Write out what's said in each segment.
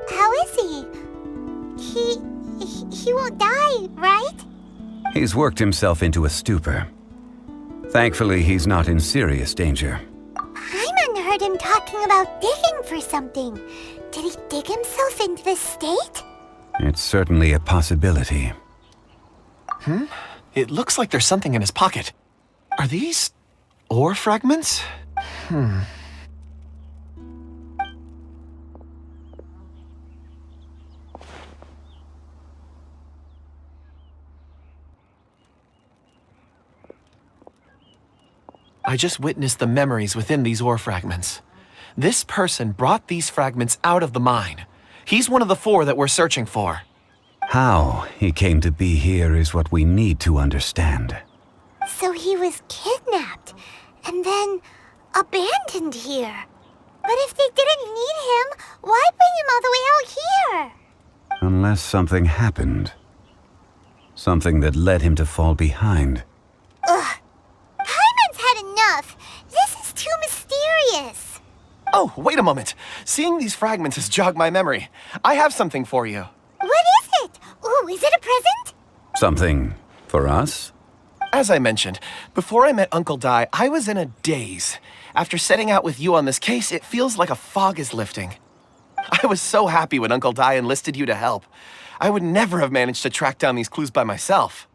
How is he? He won't die, right? He's worked himself into a stupor. Thankfully, he's not in serious danger. Paimon heard him talking about digging for something. Did he dig himself into this state? It's certainly a possibility. It looks like there's something in his pocket. Are these ore fragments? I just witnessed the memories within these ore fragments. This person brought these fragments out of the mine. He's one of the 4 that we're searching for. How he came to be here is what we need to understand. So he was kidnapped, and then abandoned here. But if they didn't need him, why bring him all the way out here? Unless something happened. Something that led him to fall behind. Ugh. Paimon's had enough. This is too mysterious. Oh, wait a moment. Seeing these fragments has jogged my memory. I have something for you. What is it? Ooh, is it a present? Something for us? As I mentioned, before I met Uncle Dai, I was in a daze. After setting out with you on this case, it feels like a fog is lifting. I was so happy when Uncle Dai enlisted you to help. I would never have managed to track down these clues by myself.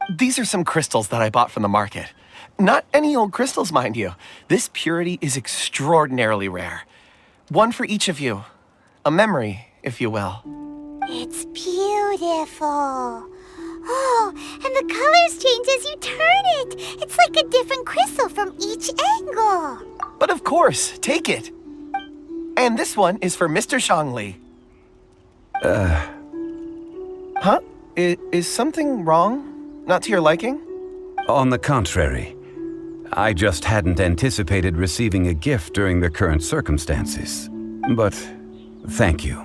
These are some crystals that I bought from the market. Not any old crystals, mind you. This purity is extraordinarily rare. One for each of you. A memory, if you will. It's beautiful. Oh, and the colors change as you turn it. It's like a different crystal from each angle. But of course, take it. And this one is for Mr. Zhongli. Huh? Is something wrong? Not to your liking? On the contrary, I just hadn't anticipated receiving a gift during the current circumstances. But thank you.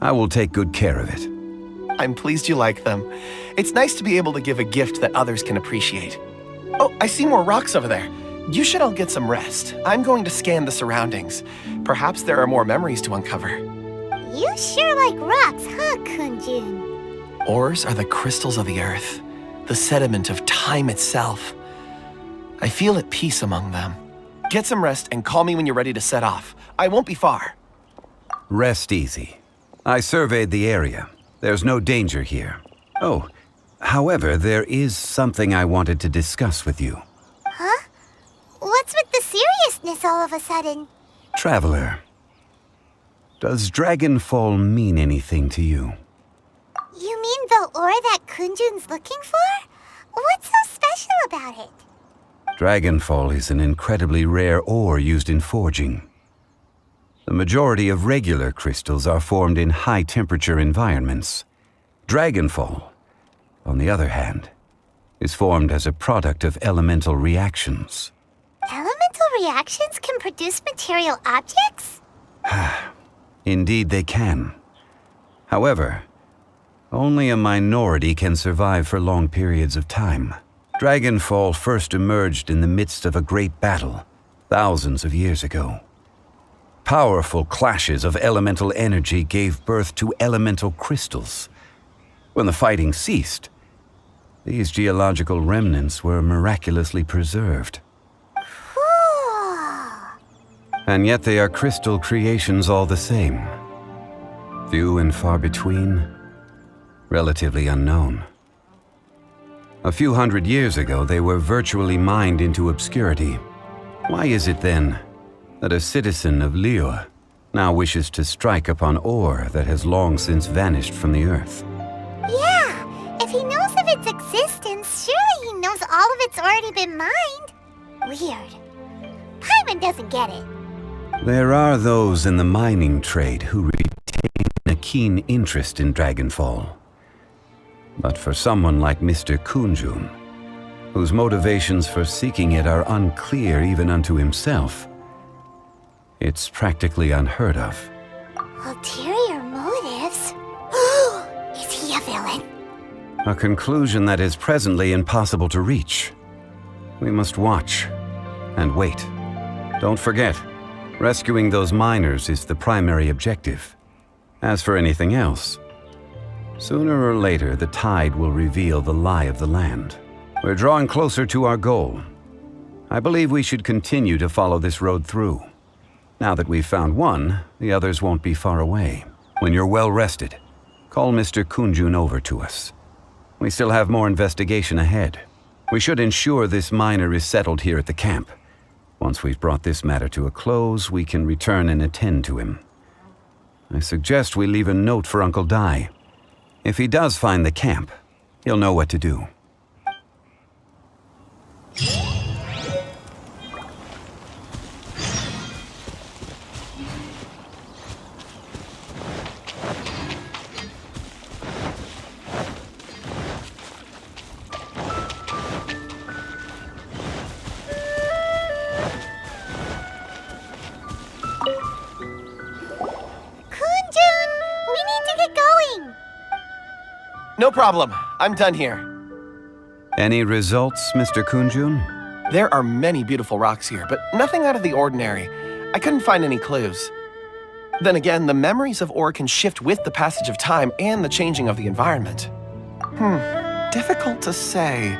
I will take good care of it. I'm pleased you like them. It's nice to be able to give a gift that others can appreciate. Oh, I see more rocks over there. You should all get some rest. I'm going to scan the surroundings. Perhaps there are more memories to uncover. You sure like rocks, huh, Kunjun? Ores are the crystals of the earth, the sediment of time itself. I feel at peace among them. Get some rest and call me when you're ready to set off. I won't be far. Rest easy. I surveyed the area. There's no danger here. Oh, however, there is something I wanted to discuss with you. Huh? What's with the seriousness all of a sudden? Traveler, does Dragonfall mean anything to you? You mean the ore that Kunjun's looking for? What's so special about it? Dragonfall is an incredibly rare ore used in forging. The majority of regular crystals are formed in high-temperature environments. Dragonfall, on the other hand, is formed as a product of elemental reactions. Elemental reactions can produce material objects? Indeed they can. However, only a minority can survive for long periods of time. Dragonfall first emerged in the midst of a great battle, thousands of years ago. Powerful clashes of elemental energy gave birth to elemental crystals. When the fighting ceased, these geological remnants were miraculously preserved. Cool. And yet they are crystal creations all the same. Few and far between, relatively unknown. A few hundred years ago, they were virtually mined into obscurity. Why is it then that a citizen of Liyue now wishes to strike upon ore that has long since vanished from the earth? Yeah, if he knows of its existence, surely he knows all of it's already been mined. Weird. Paimon doesn't get it. There are those in the mining trade who retain a keen interest in Dragonfall. But for someone like Mr. Kunjun, whose motivations for seeking it are unclear even unto himself, it's practically unheard of. Ulterior motives? Is he a villain? A conclusion that is presently impossible to reach. We must watch and wait. Don't forget, rescuing those miners is the primary objective. As for anything else, sooner or later the tide will reveal the lie of the land. We're drawing closer to our goal. I believe we should continue to follow this road through. Now that we've found one, the others won't be far away. When you're well rested, call Mr. Kunjun over to us. We still have more investigation ahead. We should ensure this miner is settled here at the camp. Once we've brought this matter to a close, we can return and attend to him. I suggest we leave a note for Uncle Dai. If he does find the camp, he'll know what to do. No problem. I'm done here. Any results, Mr. Kunjun? There are many beautiful rocks here, but nothing out of the ordinary. I couldn't find any clues. Then again, the memories of ore can shift with the passage of time and the changing of the environment. Difficult to say.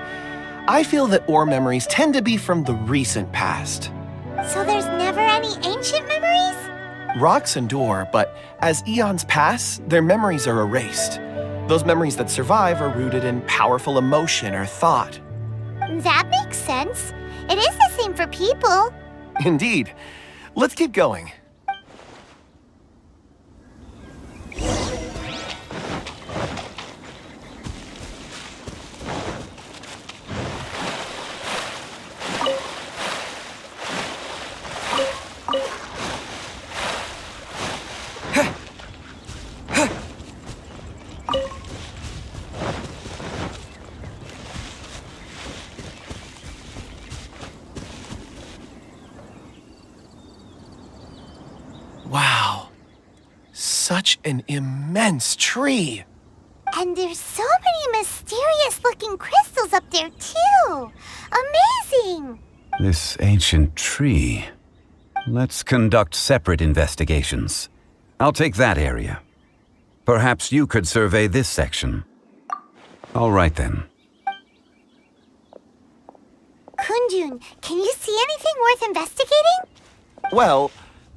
I feel that ore memories tend to be from the recent past. So there's never any ancient memories? Rocks endure, but as eons pass, their memories are erased. Those memories that survive are rooted in powerful emotion or thought. That makes sense. It is the same for people. Indeed. Let's keep going. Wow. Such an immense tree. And there's so many mysterious-looking crystals up there, too. Amazing! This ancient tree. Let's conduct separate investigations. I'll take that area. Perhaps you could survey this section. All right, then. Kunjun, can you see anything worth investigating? Well,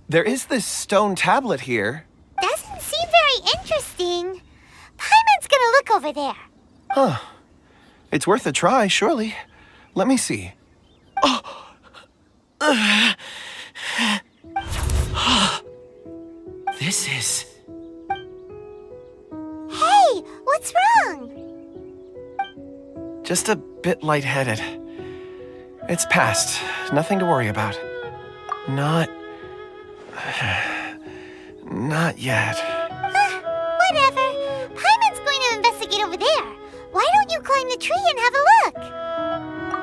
there is this stone tablet here. Doesn't seem very interesting. Paimon's gonna look over there. Huh. It's worth a try, surely. Let me see. This is... Hey, what's wrong? just a bit lightheaded. It's past. Nothing to worry about. Not yet. Whatever. Paimon's going to investigate over there. Why don't you climb the tree and have a look?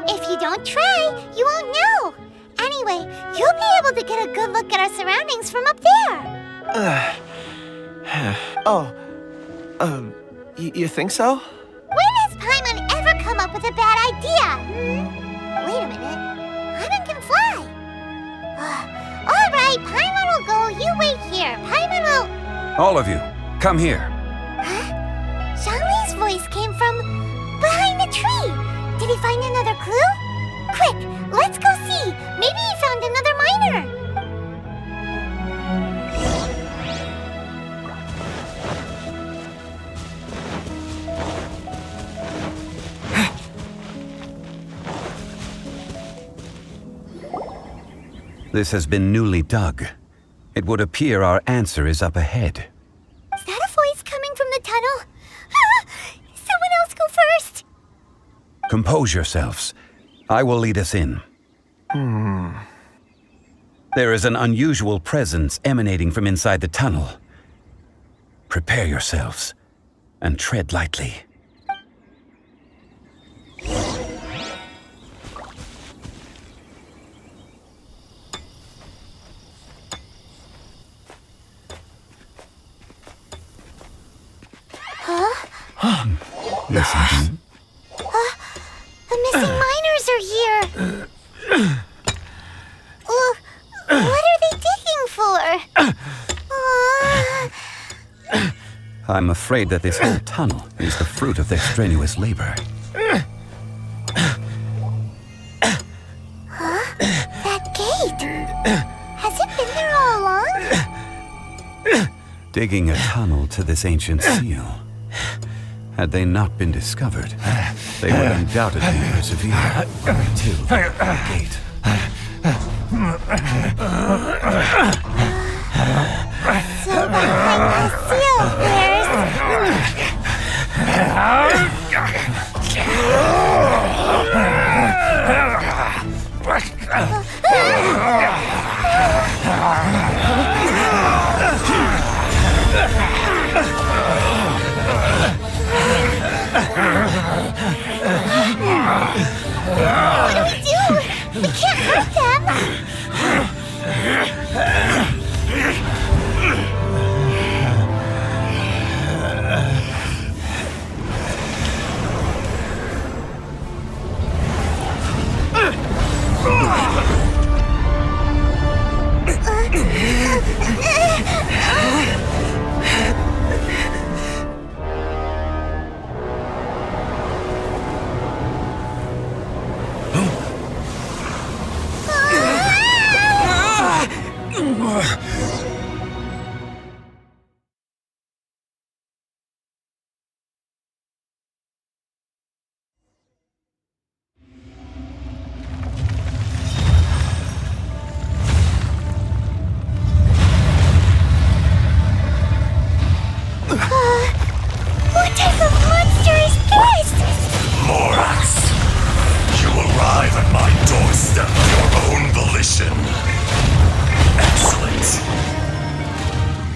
If you don't try, you won't know. Anyway, you'll be able to get a good look at our surroundings from up there. You think so? When has Paimon ever come up with a bad idea? Wait a minute. Paimon can fly. All right, Paimon will go. You wait here. Paimon will... All of you, come here. Huh? Zhongli's voice came from behind the tree. Did he find another clue? Quick, let's go see. Maybe he found another miner. This has been newly dug. It would appear our answer is up ahead. Is that a voice coming from the tunnel? Someone else go first. Compose yourselves. I will lead us in. There is an unusual presence emanating from inside the tunnel. Prepare yourselves and tread lightly. Listen. The missing miners are here. I'm afraid that this whole tunnel is the fruit of their strenuous labor. That gate! Has it been there all along? Digging a tunnel to this ancient seal. Had they not been discovered, they would undoubtedly persevere to the gate. So behind the seal, What do we do? We can't hurt them! What type of monster is this? Morax, you arrive at my doorstep of your own volition. Excellent.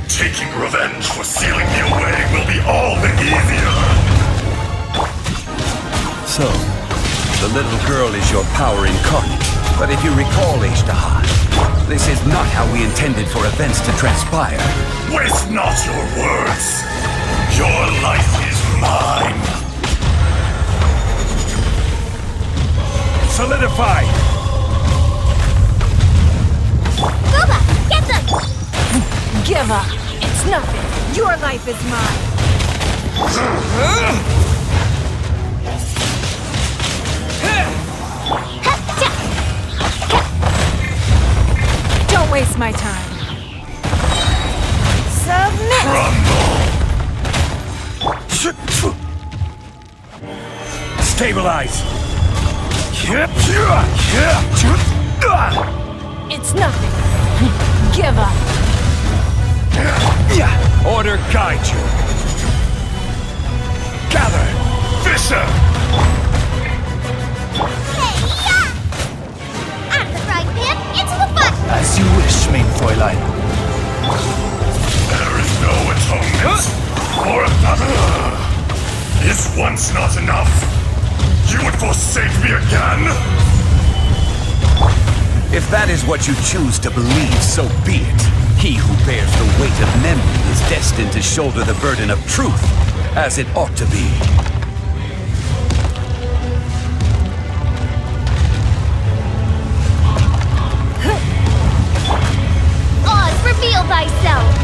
Taking revenge for sealing me away will be all the easier. So, the little girl is your power incarnate. But if you recall, Ishtaha, this is not how we intended for events to transpire. Waste not your words. Your life is mine. Solidify! Boba, get them! Give up. It's nothing. Your life is mine. Don't waste my time. Submit! Stabilize. It's nothing. Give up. Order guide you. Gather. Fisher. Hey, yeah! Out of the frying pan, into the butt! As you wish, main Fräulein. There is no atonement for another. Is once not enough? You would forsake me again? If that is what you choose to believe, so be it. He who bears the weight of memory is destined to shoulder the burden of truth, as it ought to be. Oz, reveal thyself!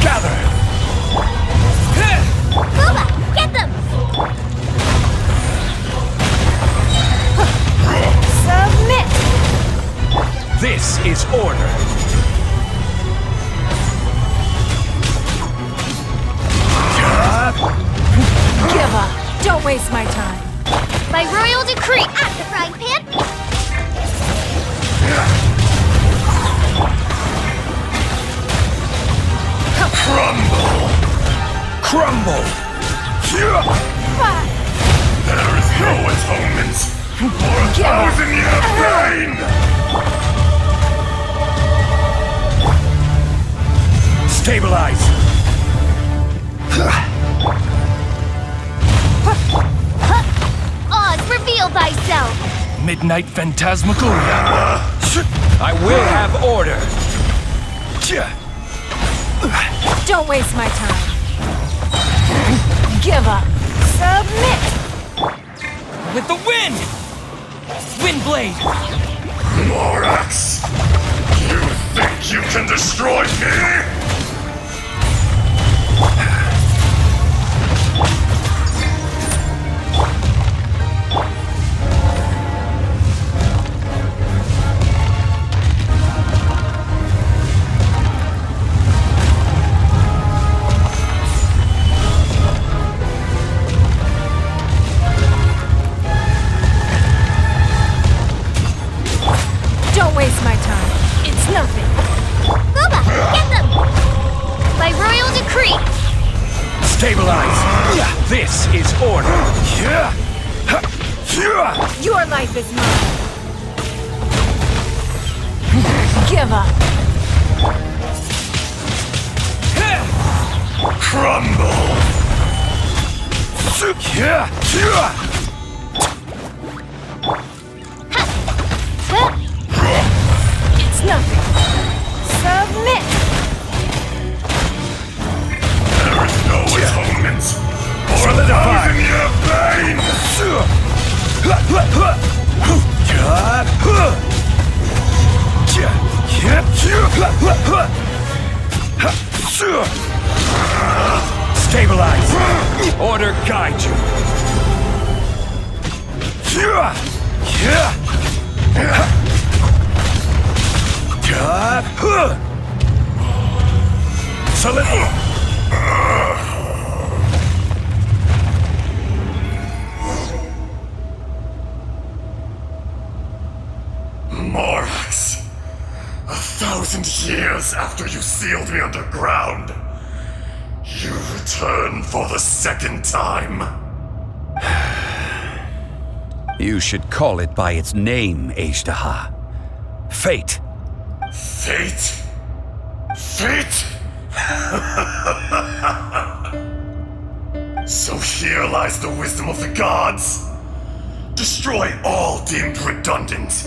Gather! Boba, get them! Submit! This is order. Give up. Don't waste my time. By royal decree, out of the frying pan! Crumble! There is no atonement for 1,000-year pain! Stabilize! Oz, reveal thyself! Midnight Phantasmagoria! I will have order. Don't waste my time. Give up. Submit! With the wind! Windblade! Morax! You think you can destroy me? Don't waste my time. It's nothing. Booba, get them! By royal decree! Stabilize! This is order! Your life is mine. Give up. Crumble! It's nothing. Submit. There is no atonement for losing your pain! Stabilize! Order guide you! Morax, 1,000 years after you sealed me underground, you return for the second time. You should call it by its name, Ashtaha. Fate. Fate? Fate? So here lies the wisdom of the gods. Destroy all deemed redundant.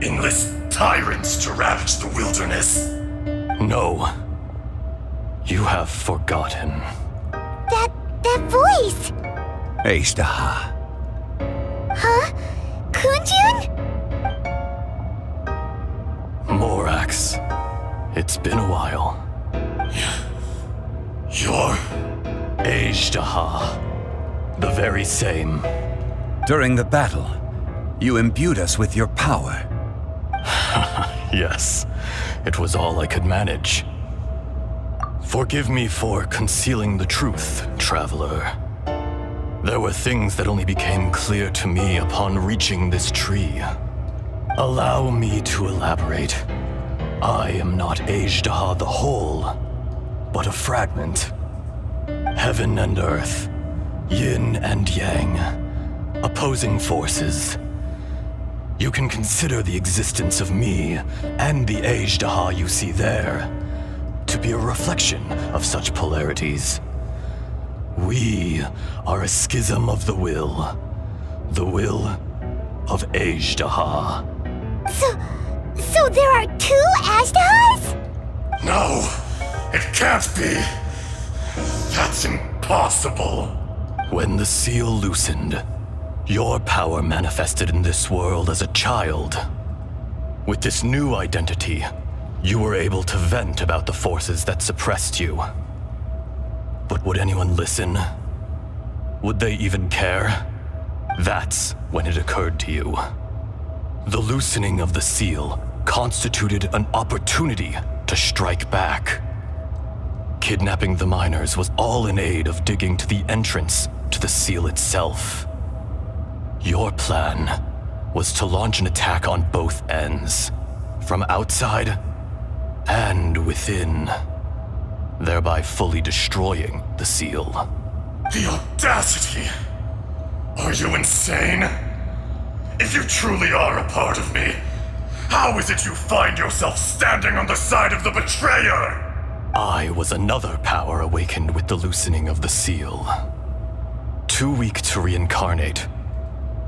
Enlist tyrants to ravage the wilderness. No. You have forgotten. That voice! Ashtaha. Huh? Kunjun? Morax. It's been a while. You're... Ashtaha. The very same. During the battle, you imbued us with your power. Yes. It was all I could manage. Forgive me for concealing the truth, traveler. There were things that only became clear to me upon reaching this tree. Allow me to elaborate. I am not Ashtaha the whole, but a fragment. Heaven and earth, yin and yang, opposing forces. You can consider the existence of me and the Ashtaha you see there to be a reflection of such polarities. We are a schism of the will of Ashtaha. So there are two Ashtahas? No, it can't be. That's impossible. When the seal loosened, your power manifested in this world as a child. With this new identity, you were able to vent about the forces that suppressed you. But would anyone listen? Would they even care? That's when it occurred to you. The loosening of the seal constituted an opportunity to strike back. Kidnapping the miners was all in aid of digging to the entrance to the seal itself. Your plan was to launch an attack on both ends, from outside and within, thereby fully destroying the seal. The audacity! Are you insane? If you truly are a part of me, how is it you find yourself standing on the side of the betrayer? I was another power awakened with the loosening of the seal. Too weak to reincarnate,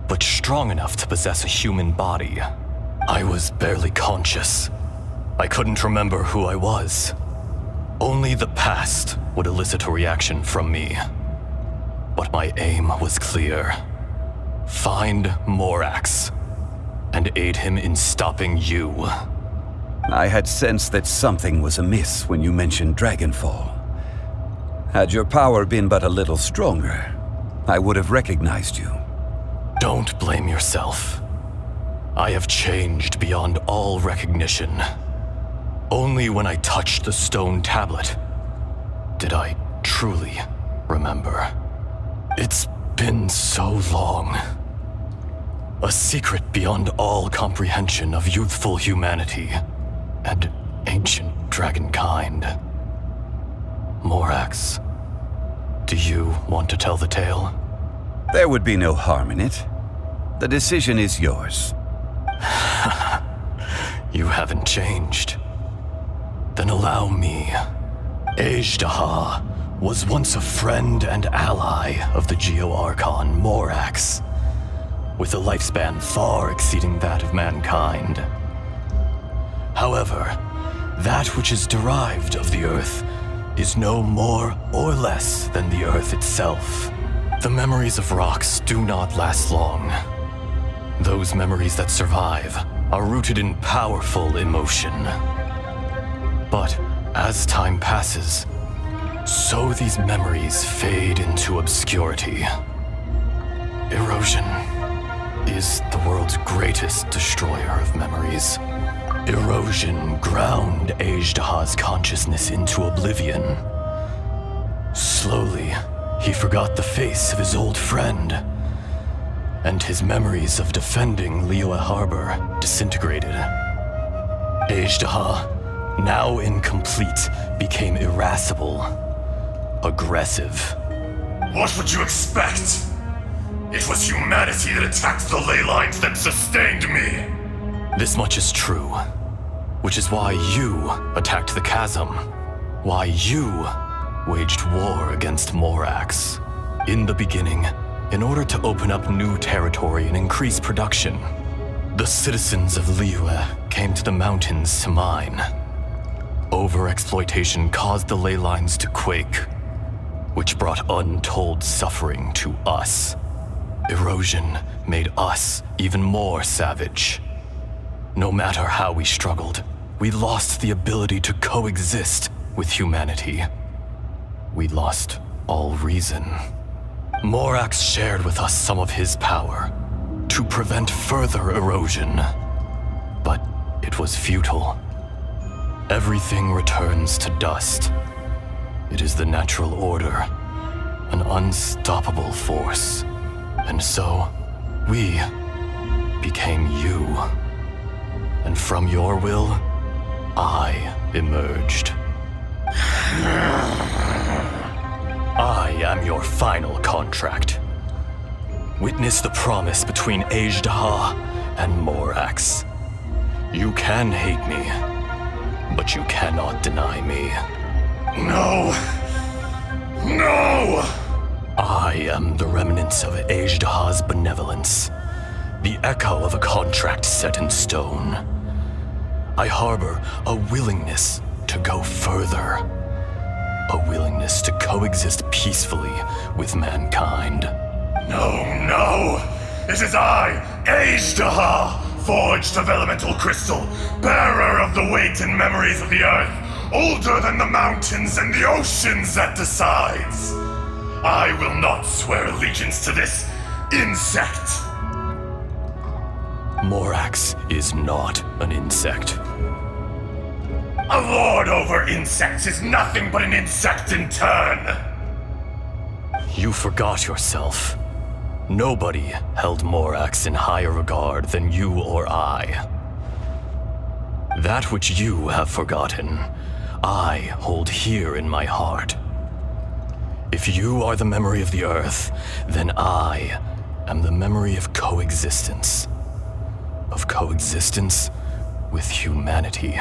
but strong enough to possess a human body. I was barely conscious. I couldn't remember who I was. Only the past would elicit a reaction from me. But my aim was clear. Find Morax and aid him in stopping you. I had sensed that something was amiss when you mentioned Dragonfall. Had your power been but a little stronger, I would have recognized you. Don't blame yourself. I have changed beyond all recognition. Only when I touched the stone tablet did I truly remember. It's been so long. A secret beyond all comprehension of youthful humanity and ancient dragonkind. Morax, do you want to tell the tale? There would be no harm in it. The decision is yours. You haven't changed. Then allow me. Azhdaha was once a friend and ally of the Geo-Archon Morax, with a lifespan far exceeding that of mankind. However, that which is derived of the Earth is no more or less than the Earth itself. The memories of rocks do not last long. Those memories that survive are rooted in powerful emotion. But as time passes, so these memories fade into obscurity. Erosion is the world's greatest destroyer of memories. Erosion ground Azhdaha's consciousness into oblivion. Slowly, he forgot the face of his old friend, and his memories of defending Liyue Harbor disintegrated. Azhdaha, now incomplete, became irascible, aggressive. What would you expect? It was humanity that attacked the ley lines that sustained me. This much is true, which is why you attacked the chasm, why you waged war against Morax. In the beginning, in order to open up new territory and increase production, the citizens of Liyue came to the mountains to mine. Overexploitation caused the ley lines to quake, which brought untold suffering to us. Erosion made us even more savage. No matter how we struggled, we lost the ability to coexist with humanity. We lost all reason. Morax shared with us some of his power to prevent further erosion, but it was futile. Everything returns to dust. It is the natural order, an unstoppable force. And so, we became you. And from your will, I emerged. I am your final contract. Witness the promise between Azhdaha and Morax. You can hate me, but you cannot deny me. No! No! I am the remnants of Azhdaha's benevolence, the echo of a contract set in stone. I harbor a willingness to go further, a willingness to coexist peacefully with mankind. No! It is I, Azhdaha, forged of elemental crystal, bearer of the weight and memories of the earth, older than the mountains and the oceans that decides. I will not swear allegiance to this insect. Morax is not an insect. A lord over insects is nothing but an insect in turn. You forgot yourself. Nobody held Morax in higher regard than you or I. That which you have forgotten, I hold here in my heart. If you are the memory of the Earth, then I am the memory of coexistence. Of coexistence with humanity.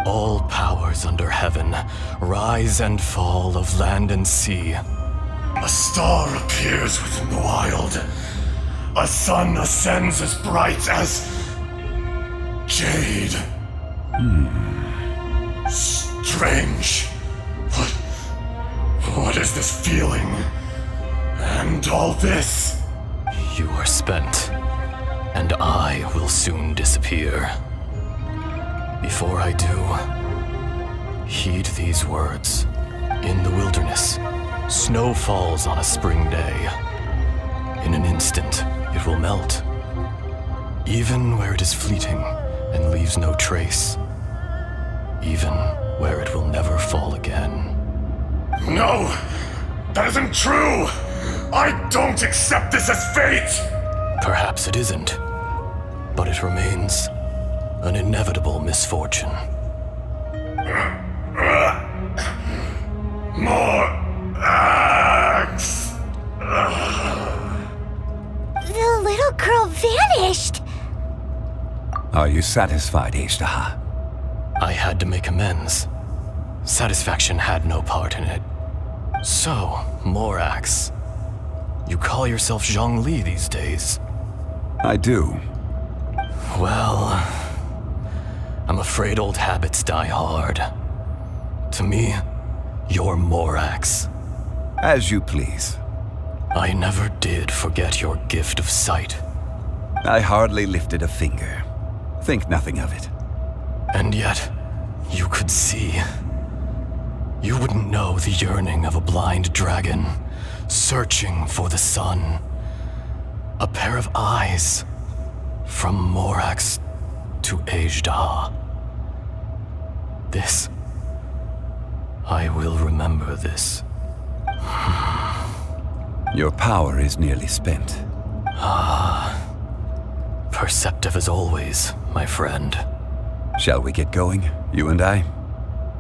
All powers under heaven, rise and fall of land and sea. A star appears within the wild. A sun ascends as bright as jade. Strange. What is this feeling? And all this? You are spent. and I will soon disappear. Before I do, heed these words. In the wilderness, snow falls on a spring day. In an instant, it will melt, even where it is fleeting and leaves no trace, even where it will never fall again. No! That isn't true! I don't accept this as fate! Perhaps it isn't, but it remains an inevitable misfortune. More axe! The little girl vanished! Are you satisfied, Ishtaha? I had to make amends. Satisfaction had no part in it. So, Morax, you call yourself Zhongli these days? I do. Well, I'm afraid old habits die hard. To me, you're Morax. As you please. I never did forget your gift of sight. I hardly lifted a finger. Think nothing of it. And yet, you could see. You wouldn't know the yearning of a blind dragon, searching for the sun. A pair of eyes, from Morax to Ejdah. This, I will remember this. Your power is nearly spent. Perceptive as always, my friend. Shall we get going, you and I?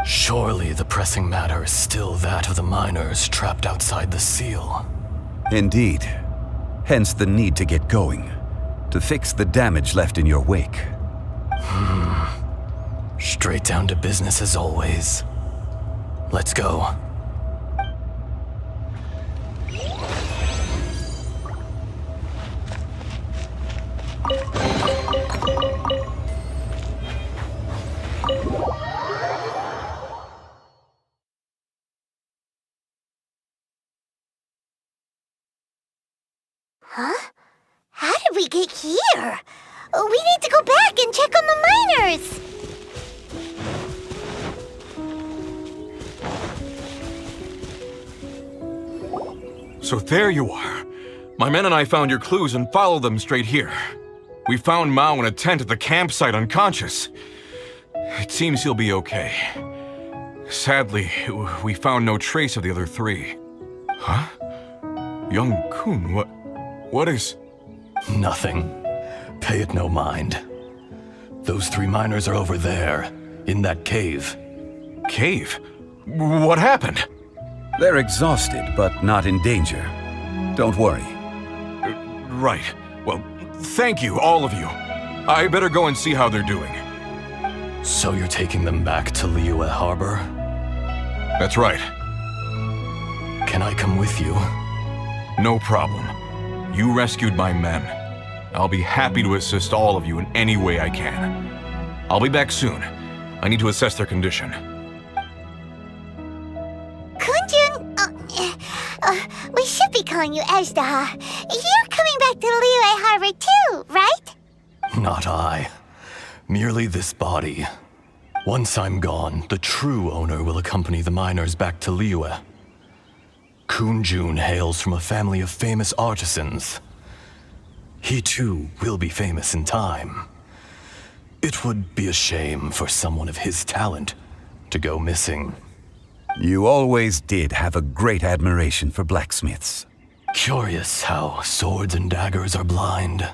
Surely the pressing matter is still that of the miners trapped outside the seal. Indeed. Hence the need to get going. To fix the damage left in your wake. Straight down to business as always. Let's go. Huh? How did we get here? We need to go back and check on the miners! So there you are. My men and I found your clues and followed them straight here. We found Mao in a tent at the campsite unconscious. It seems he'll be okay. Sadly, we found no trace of the other three. Huh? Young Kun, what is... Nothing. Pay it no mind. Those three miners are over there, in that cave. Cave? What happened? They're exhausted, but not in danger. Don't worry. Right. Well, thank you, all of you. I better go and see how they're doing. So you're taking them back to Liyue Harbor? That's right. Can I come with you? No problem. You rescued my men. I'll be happy to assist all of you in any way I can. I'll be back soon. I need to assess their condition. Kunjun, we should be calling you Ejdah. You're coming back to Liyue Harbor too, right? Not I. Merely this body. Once I'm gone, the true owner will accompany the miners back to Liyue. Kunjun hails from a family of famous artisans. He too will be famous in time. It would be a shame for someone of his talent to go missing. You always did have a great admiration for blacksmiths. Curious how swords and daggers are blind,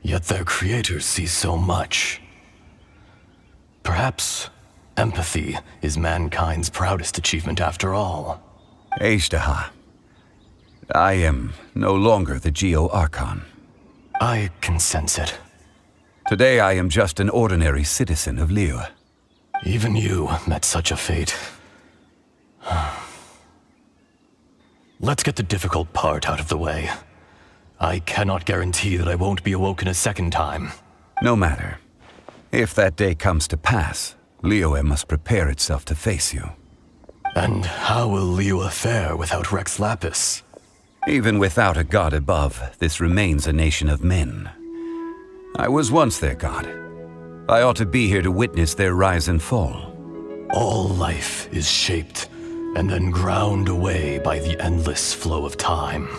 yet their creators see so much. Perhaps empathy is mankind's proudest achievement after all. Ejdah, I am no longer the Geo-Archon. I can sense it. Today I am just an ordinary citizen of Liyue. Even you met such a fate. Let's get the difficult part out of the way. I cannot guarantee that I won't be awoken a second time. No matter. If that day comes to pass, Liyue must prepare itself to face you. And how will Liyue fare without Rex Lapis? Even without a god above, this remains a nation of men. I was once their god. I ought to be here to witness their rise and fall. All life is shaped and then ground away by the endless flow of time.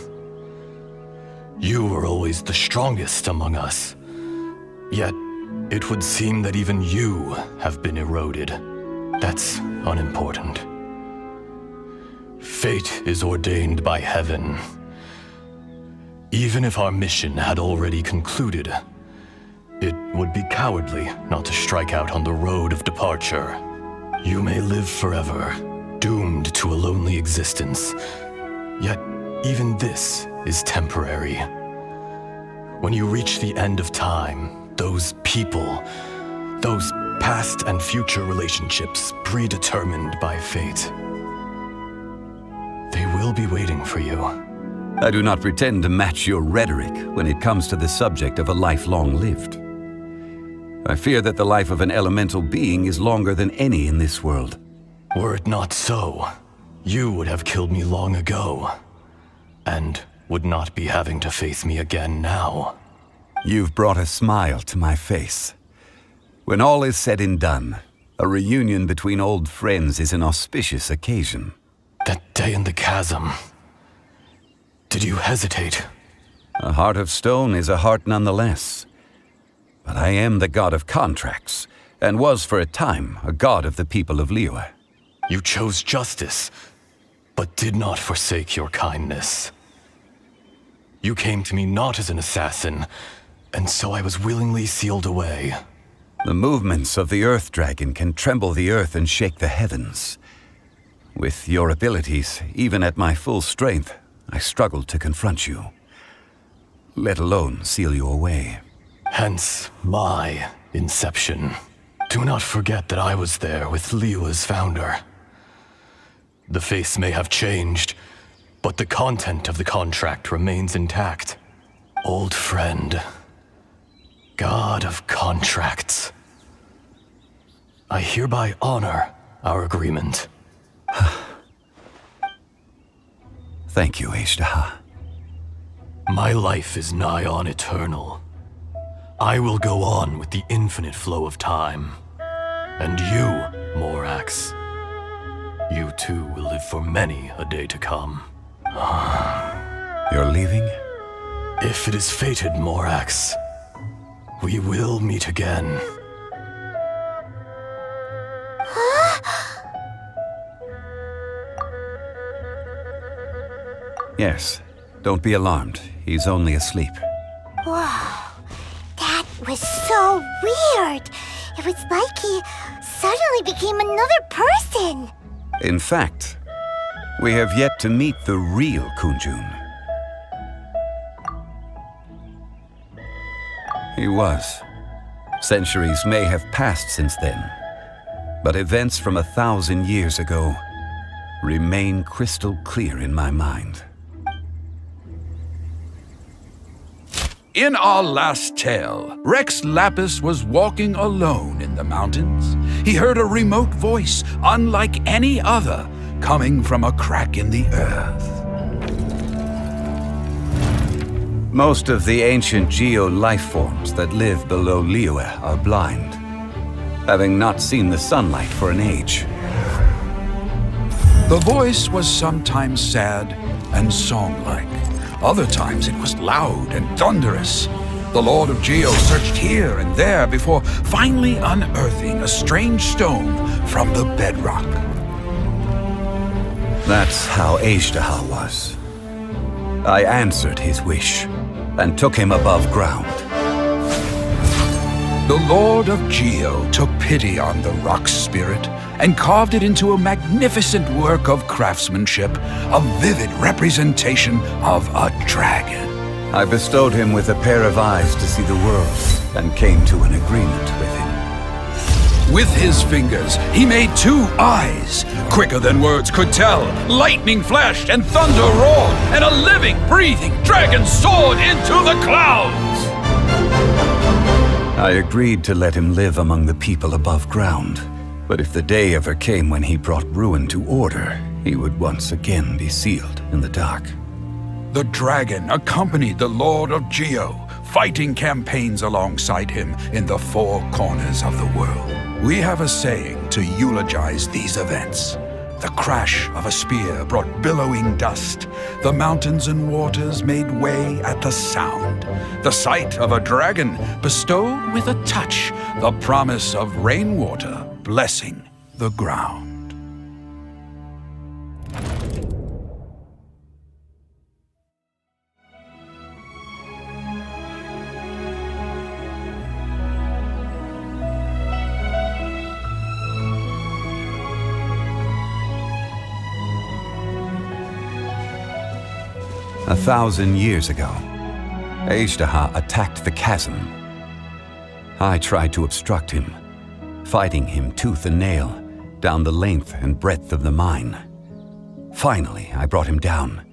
You were always the strongest among us, yet it would seem that even you have been eroded. That's unimportant. Fate is ordained by heaven. Even if our mission had already concluded, it would be cowardly not to strike out on the road of departure. You may live forever, doomed to a lonely existence. Yet, even this is temporary. When you reach the end of time, those people, those past and future relationships predetermined by fate, they will be waiting for you. I do not pretend to match your rhetoric when it comes to the subject of a life long lived. I fear that the life of an elemental being is longer than any in this world. Were it not so, you would have killed me long ago, and would not be having to face me again now. You've brought a smile to my face. When all is said and done, a reunion between old friends is an auspicious occasion. That day in the chasm, did you hesitate? A heart of stone is a heart nonetheless. But I am the god of contracts, and was for a time a god of the people of Liyue. You chose justice, but did not forsake your kindness. You came to me not as an assassin, and so I was willingly sealed away. The movements of the Earth Dragon can tremble the earth and shake the heavens. With your abilities, even at my full strength, I struggled to confront you, let alone seal you away. Hence my inception. Do not forget that I was there with Liyue's founder. The face may have changed, but the content of the contract remains intact. Old friend, god of contracts, I hereby honor our agreement. Thank you, Ashtaha. My life is nigh on eternal. I will go on with the infinite flow of time. And you, Morax, you too will live for many a day to come. You're leaving? If it is fated, Morax, we will meet again. Yes. Don't be alarmed. He's only asleep. Wow, that was so weird. It was like he suddenly became another person. In fact, we have yet to meet the real Kunjun. He was. Centuries may have passed since then, but events from 1,000 years ago remain crystal clear in my mind. In our last tale, Rex Lapis was walking alone in the mountains. He heard a remote voice, unlike any other, coming from a crack in the earth. Most of the ancient geo-life forms that live below Liyue are blind, having not seen the sunlight for an age. The voice was sometimes sad and song-like. Other times it was loud and thunderous. The Lord of Geo searched here and there before finally unearthing a strange stone from the bedrock. That's how Ashtaha was. I answered his wish and took him above ground. The Lord of Geo took pity on the rock spirit and carved it into a magnificent work of craftsmanship, a vivid representation of a dragon. I bestowed him with a pair of eyes to see the world and came to an agreement with him. With his fingers, he made 2 eyes, quicker than words could tell. Lightning flashed and thunder roared, and a living, breathing dragon soared into the clouds. I agreed to let him live among the people above ground. But if the day ever came when he brought ruin to order, he would once again be sealed in the dark. The dragon accompanied the Lord of Geo, fighting campaigns alongside him in the four corners of the world. We have a saying to eulogize these events. The crash of a spear brought billowing dust. The mountains and waters made way at the sound. The sight of a dragon bestowed with a touch the promise of rainwater blessing the ground. A 1,000 years ago, Azhdaha attacked the chasm. I tried to obstruct him, fighting him tooth and nail down the length and breadth of the mine. Finally, I brought him down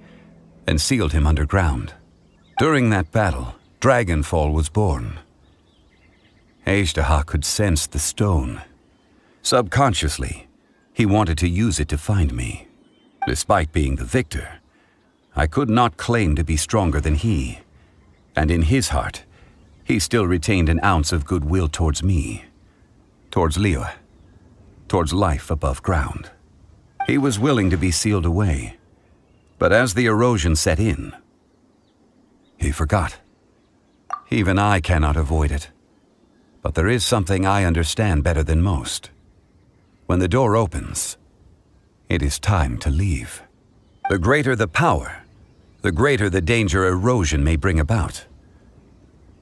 and sealed him underground. During that battle, Dragonfall was born. Azhdaha could sense the stone. Subconsciously, he wanted to use it to find me. Despite being the victor, I could not claim to be stronger than he, and in his heart, he still retained an ounce of goodwill towards me, towards Liyue, towards life above ground. He was willing to be sealed away, but as the erosion set in, he forgot. Even I cannot avoid it, but there is something I understand better than most. When the door opens, it is time to leave. The greater the power, the greater the danger erosion may bring about.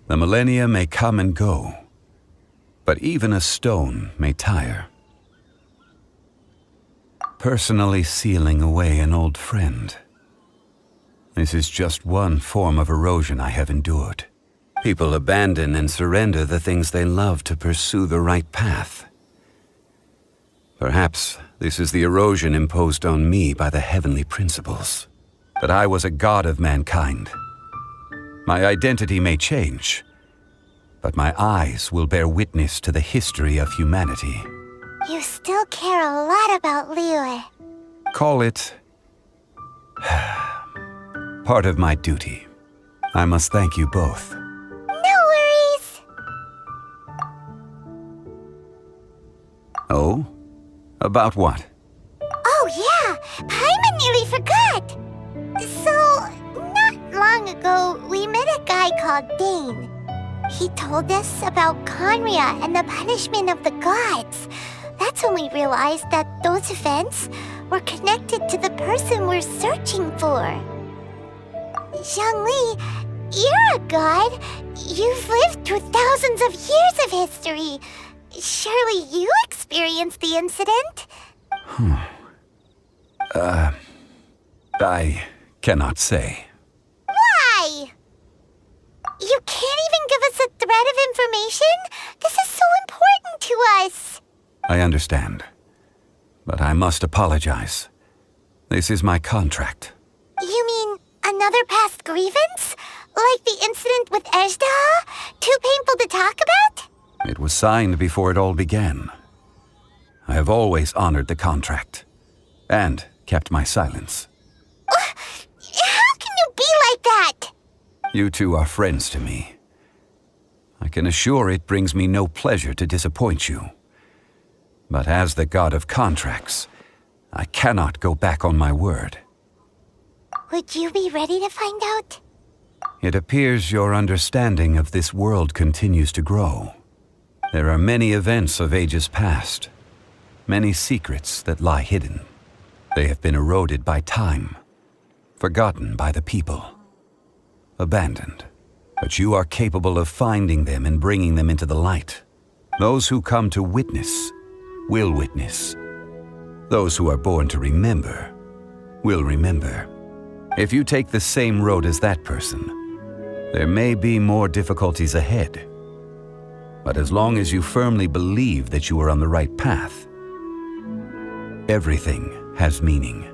The millennia may come and go, but even a stone may tire. Personally sealing away an old friend. This is just one form of erosion I have endured. People abandon and surrender the things they love to pursue the right path. Perhaps this is the erosion imposed on me by the heavenly principles. But I was a god of mankind. My identity may change, but my eyes will bear witness to the history of humanity. You still care a lot about Liyue. Call it part of my duty. I must thank you both. No worries. Oh? About what? Oh yeah, Paimon nearly forgot. So, not long ago, we met a guy called Dane. He told us about Conria and the punishment of the gods. That's when we realized that those events were connected to the person we're searching for. Zhongli, you're a god. You've lived through thousands of years of history. Surely you experienced the incident? I cannot say. Why? You can't even give us a thread of information? This is so important to us. I understand, but I must apologize. This is my contract. You mean another past grievance? Like the incident with Azhdaha? Too painful to talk about? It was signed before it all began. I have always honored the contract, and kept my silence. How can you be like that? You two are friends to me. I can assure it brings me no pleasure to disappoint you. But as the god of contracts, I cannot go back on my word. Would you be ready to find out? It appears your understanding of this world continues to grow. There are many events of ages past, many secrets that lie hidden. They have been eroded by time, forgotten by the people, abandoned. But you are capable of finding them and bringing them into the light. Those who come to witness will witness. Those who are born to remember will remember. If you take the same road as that person, there may be more difficulties ahead. But as long as you firmly believe that you are on the right path, everything has meaning.